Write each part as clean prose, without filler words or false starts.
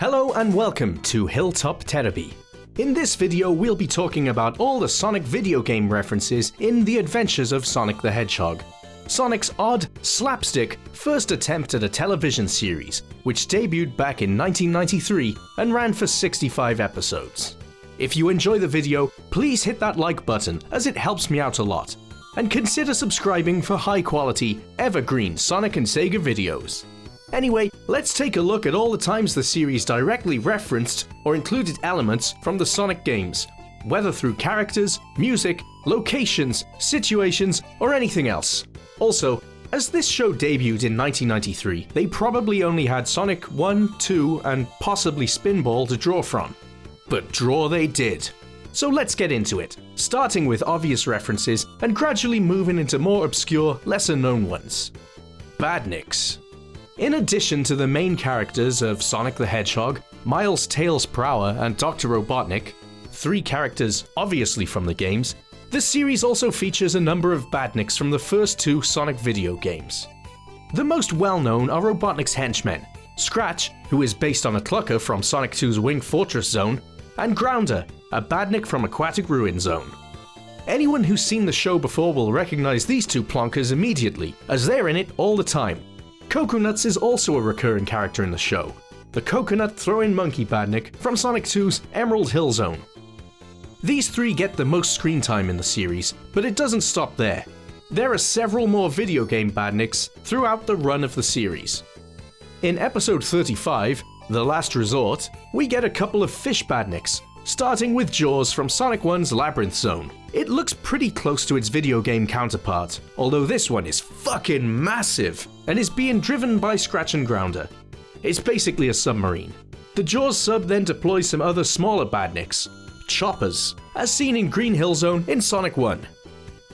Hello and welcome to Hill Top Terebi. In this video we'll be talking about all the Sonic video game references in The Adventures of Sonic the Hedgehog, Sonic's odd, slapstick first attempt at a television series, which debuted back in 1993 and ran for 65 episodes. If you enjoy the video, please hit that like button as it helps me out a lot, and consider subscribing for high quality, evergreen Sonic and Sega videos. Anyway, let's take a look at all the times the series directly referenced or included elements from the Sonic games, whether through characters, music, locations, situations, or anything else. Also, as this show debuted in 1993, they probably only had Sonic 1, 2, and possibly Spinball to draw from. But draw they did. So let's get into it, starting with obvious references and gradually moving into more obscure, lesser known ones. Badniks. In addition to the main characters of Sonic the Hedgehog, Miles Tails Prower, and Dr. Robotnik, three characters obviously from the games, the series also features a number of Badniks from the first two Sonic video games. The most well-known are Robotnik's henchmen, Scratch, who is based on a Clucker from Sonic 2's Wing Fortress Zone, and Grounder, a Badnik from Aquatic Ruin Zone. Anyone who's seen the show before will recognize these two plonkers immediately, as they're in it all the time. Coconuts is also a recurring character in the show, the coconut throwing monkey Badnik from Sonic 2's Emerald Hill Zone. These three get the most screen time in the series, but it doesn't stop there. There are several more video game Badniks throughout the run of the series. In episode 35, The Last Resort, we get a couple of fish Badniks, starting with Jaws from Sonic 1's Labyrinth Zone. It looks pretty close to its video game counterpart, although this one is fucking massive and is being driven by Scratch and Grounder. It's basically a submarine. The Jaws sub then deploys some other smaller Badniks, Choppers, as seen in Green Hill Zone in Sonic 1.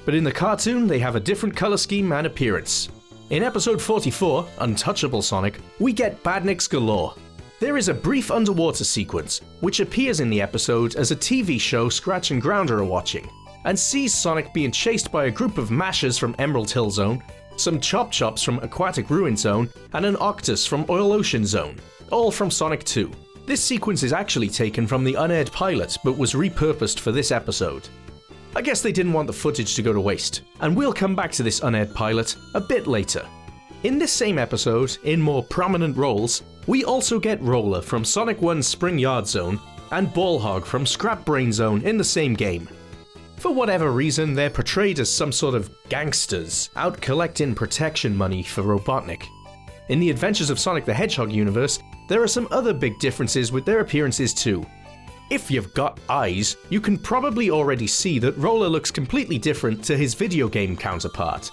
But in the cartoon they have a different color scheme and appearance. In episode 44, Untouchable Sonic, we get Badniks galore. There is a brief underwater sequence, which appears in the episode as a TV show Scratch and Grounder are watching, and sees Sonic being chased by a group of Mashers from Emerald Hill Zone, some Chop Chops from Aquatic Ruin Zone, and an Octus from Oil Ocean Zone, all from Sonic 2. This sequence is actually taken from the unaired pilot, but was repurposed for this episode. I guess they didn't want the footage to go to waste, and we'll come back to this unaired pilot a bit later. In this same episode, in more prominent roles, we also get Roller from Sonic 1's Spring Yard Zone and Ballhog from Scrap Brain Zone in the same game. For whatever reason, they're portrayed as some sort of gangsters out collecting protection money for Robotnik. In the Adventures of Sonic the Hedgehog universe, there are some other big differences with their appearances too. If you've got eyes, you can probably already see that Roller looks completely different to his video game counterpart,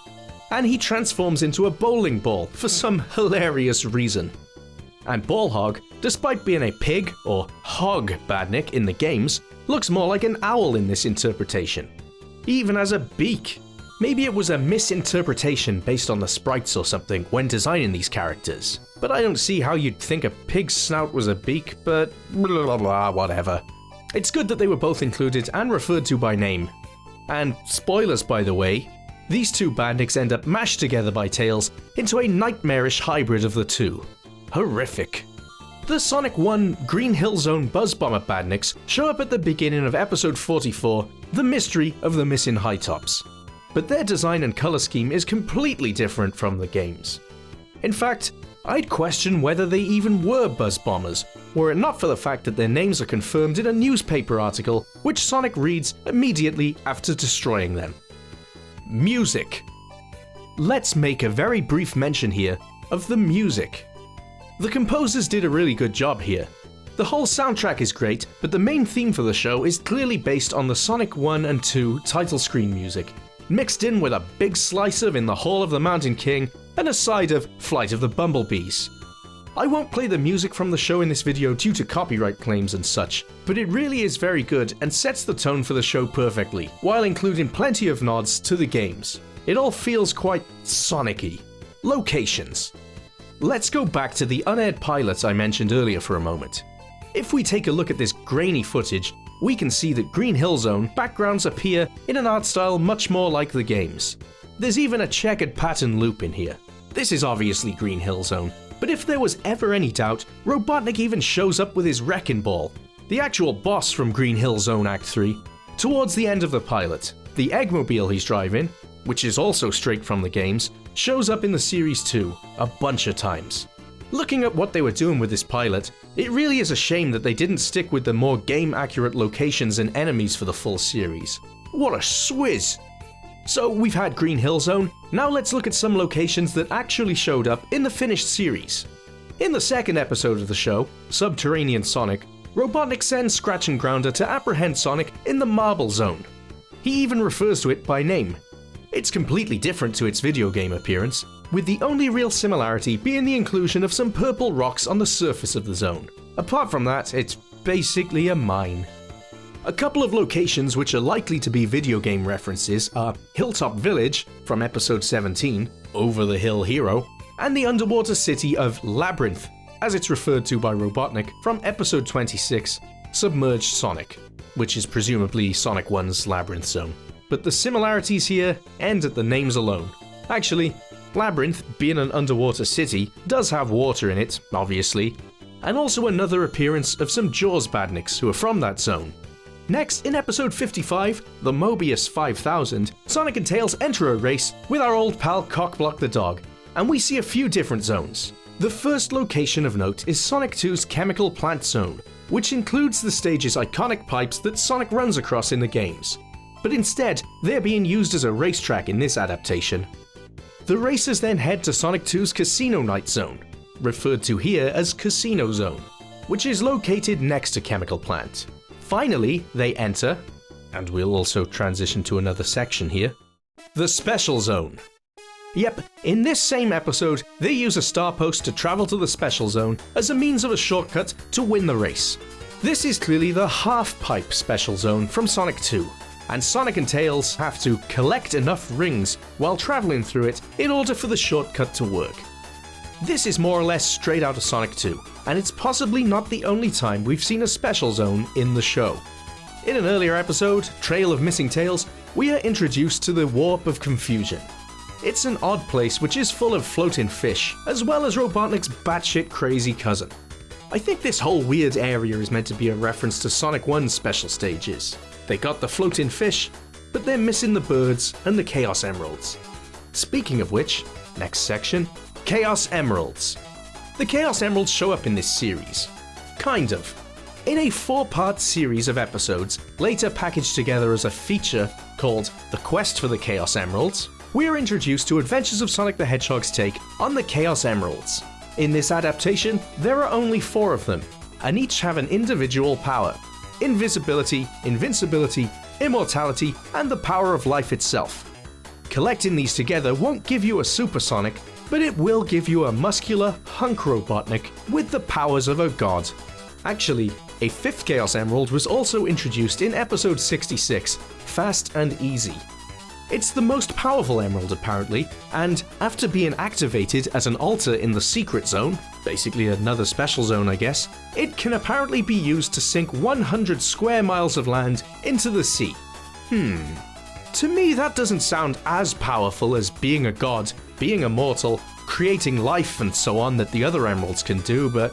and he transforms into a bowling ball for some hilarious reason. And Ballhog, despite being a pig or hog Badnik in the games, looks more like an owl in this interpretation. He even has a beak. Maybe it was a misinterpretation based on the sprites or something when designing these characters, but I don't see how you'd think a pig's snout was a beak, but blah blah blah, whatever. It's good that they were both included and referred to by name. And spoilers by the way, these two Badniks end up mashed together by Tails into a nightmarish hybrid of the two. Horrific. The Sonic 1 Green Hill Zone Buzz Bomber Badniks show up at the beginning of episode 44, The Mystery of the Missing High Tops. But their design and color scheme is completely different from the games. In fact, I'd question whether they even were Buzz Bombers, were it not for the fact that their names are confirmed in a newspaper article, which Sonic reads immediately after destroying them. Music. Let's make a very brief mention here of the music. The composers did a really good job here. The whole soundtrack is great, but the main theme for the show is clearly based on the Sonic 1 and 2 title screen music, mixed in with a big slice of In the Hall of the Mountain King and a side of Flight of the Bumblebees. I won't play the music from the show in this video due to copyright claims and such, but it really is very good and sets the tone for the show perfectly, while including plenty of nods to the games. It all feels quite Sonic-y. Locations. Let's go back to the unaired pilots I mentioned earlier for a moment. If we take a look at this grainy footage, we can see that Green Hill Zone backgrounds appear in an art style much more like the games. There's even a checkered pattern loop in here. This is obviously Green Hill Zone, But if there was ever any doubt, Robotnik even shows up with his Wrecking Ball, the actual boss from Green Hill Zone Act 3, towards the end of the pilot. The Eggmobile he's driving, which is also straight from the games, shows up in the series too, a bunch of times. Looking at what they were doing with this pilot, it really is a shame that they didn't stick with the more game-accurate locations and enemies for the full series. What a swizz! So we've had Green Hill Zone, now let's look at some locations that actually showed up in the finished series. In the second episode of the show, Subterranean Sonic, Robotnik sends Scratch and Grounder to apprehend Sonic in the Marble Zone. He even refers to it by name. It's completely different to its video game appearance, with the only real similarity being the inclusion of some purple rocks on the surface of the zone. Apart from that, it's basically a mine. A couple of locations which are likely to be video game references are Hilltop Village from episode 17, Over the Hill Hero, and the underwater city of Labyrinth, as it's referred to by Robotnik from episode 26, Submerged Sonic, which is presumably Sonic 1's Labyrinth Zone. But the similarities here end at the names alone. Actually, Labyrinth, being an underwater city, does have water in it, obviously, and also another appearance of some Jaws Badniks who are from that zone. Next, in episode 55, the Mobius 5000, Sonic and Tails enter a race with our old pal Cockblock the dog, and we see a few different zones. The first location of note is Sonic 2's Chemical Plant Zone, which includes the stage's iconic pipes that Sonic runs across in the games. But instead, they're being used as a racetrack in this adaptation. The racers then head to Sonic 2's Casino Night Zone, referred to here as Casino Zone, which is located next to Chemical Plant. Finally, they enter, and we'll also transition to another section here, the Special Zone. Yep, in this same episode, they use a star post to travel to the Special Zone as a means of a shortcut to win the race. This is clearly the half-pipe Special Zone from Sonic 2, and Sonic and Tails have to collect enough rings while traveling through it in order for the shortcut to work. This is more or less straight out of Sonic 2, and it's possibly not the only time we've seen a Special Zone in the show. In an earlier episode, Trail of Missing Tails, we are introduced to the Warp of Confusion. It's an odd place which is full of floating fish, as well as Robotnik's batshit crazy cousin. I think this whole weird area is meant to be a reference to Sonic 1's special stages. They got the floating fish, but they're missing the birds and the Chaos Emeralds. Speaking of which, next section, Chaos Emeralds. The Chaos Emeralds show up in this series. Kind of. In a 4-part series of episodes, later packaged together as a feature called The Quest for the Chaos Emeralds, we are introduced to Adventures of Sonic the Hedgehog's take on the Chaos Emeralds. In this adaptation, there are only 4 of them, and each have an individual power: invisibility, invincibility, immortality, and the power of life itself. Collecting these together won't give you a Super Sonic, but it will give you a muscular hunk Robotnik with the powers of a god. Actually, a 5th Chaos Emerald was also introduced in episode 66, Fast and Easy. It's the most powerful emerald apparently, and after being activated as an altar in the Secret Zone, basically another special zone I guess, it can apparently be used to sink 100 square miles of land into the sea. To me that doesn't sound as powerful as being a god, being immortal, creating life and so on that the other emeralds can do, but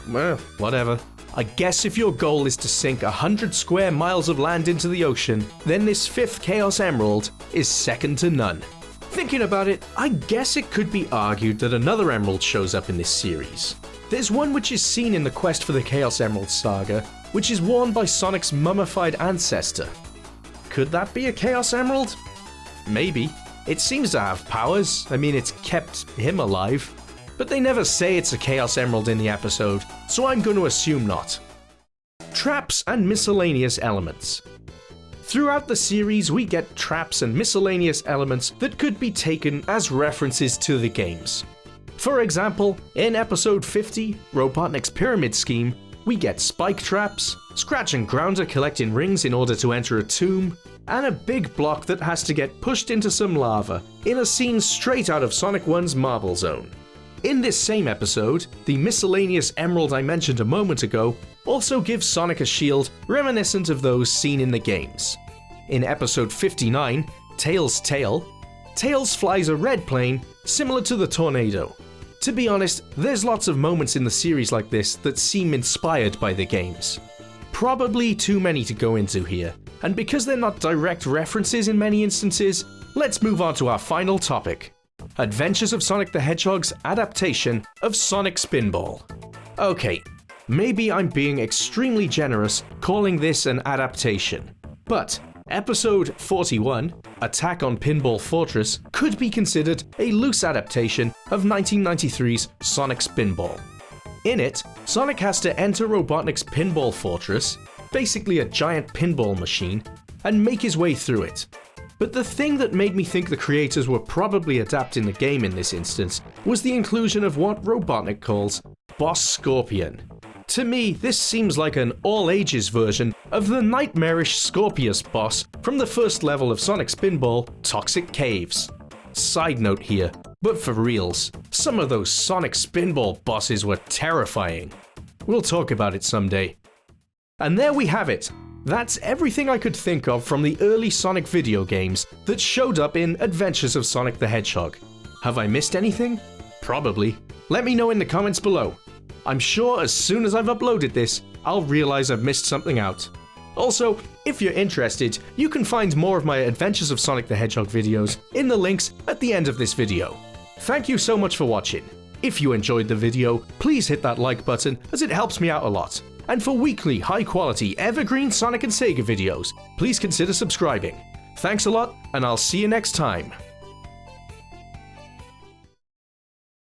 well, whatever. I guess if your goal is to sink 100 square miles of land into the ocean, then this 5th Chaos Emerald is second to none. Thinking about it, I guess it could be argued that another emerald shows up in this series. There's one which is seen in the Quest for the Chaos Emerald saga, which is worn by Sonic's mummified ancestor. Could that be a Chaos Emerald? Maybe. It seems to have powers, I mean it's kept him alive. But they never say it's a Chaos Emerald in the episode, so I'm going to assume not. Traps and miscellaneous elements. Throughout the series we get traps and miscellaneous elements that could be taken as references to the games. For example, in episode 50, Robotnik's Pyramid Scheme, we get spike traps, Scratch and Grounder collecting rings in order to enter a tomb, and a big block that has to get pushed into some lava in a scene straight out of Sonic 1's Marble Zone. In this same episode, the miscellaneous emerald I mentioned a moment ago also gives Sonic a shield reminiscent of those seen in the games. In episode 59, Tails' Tail, Tails flies a red plane similar to the tornado. To be honest, there's lots of moments in the series like this that seem inspired by the games. Probably too many to go into here, and because they're not direct references in many instances, let's move on to our final topic. Adventures of Sonic the Hedgehog's adaptation of Sonic Spinball. Okay, maybe I'm being extremely generous calling this an adaptation, but Episode 41, Attack on Pinball Fortress, could be considered a loose adaptation of 1993's Sonic Spinball. In it, Sonic has to enter Robotnik's pinball fortress, basically a giant pinball machine, and make his way through it. But the thing that made me think the creators were probably adapting the game in this instance was the inclusion of what Robotnik calls Boss Scorpion. To me, this seems like an all-ages version of the nightmarish Scorpius boss from the first level of Sonic Spinball, Toxic Caves. Side note here, but for reals, some of those Sonic Spinball bosses were terrifying. We'll talk about it someday. And there we have it. That's everything I could think of from the early Sonic video games that showed up in Adventures of Sonic the Hedgehog. Have I missed anything? Probably. Let me know in the comments below. I'm sure as soon as I've uploaded this, I'll realize I've missed something out. Also, if you're interested, you can find more of my Adventures of Sonic the Hedgehog videos in the links at the end of this video. Thank you so much for watching. If you enjoyed the video, please hit that like button as it helps me out a lot. And for weekly, high-quality, evergreen Sonic and Sega videos, please consider subscribing. Thanks a lot, and I'll see you next time.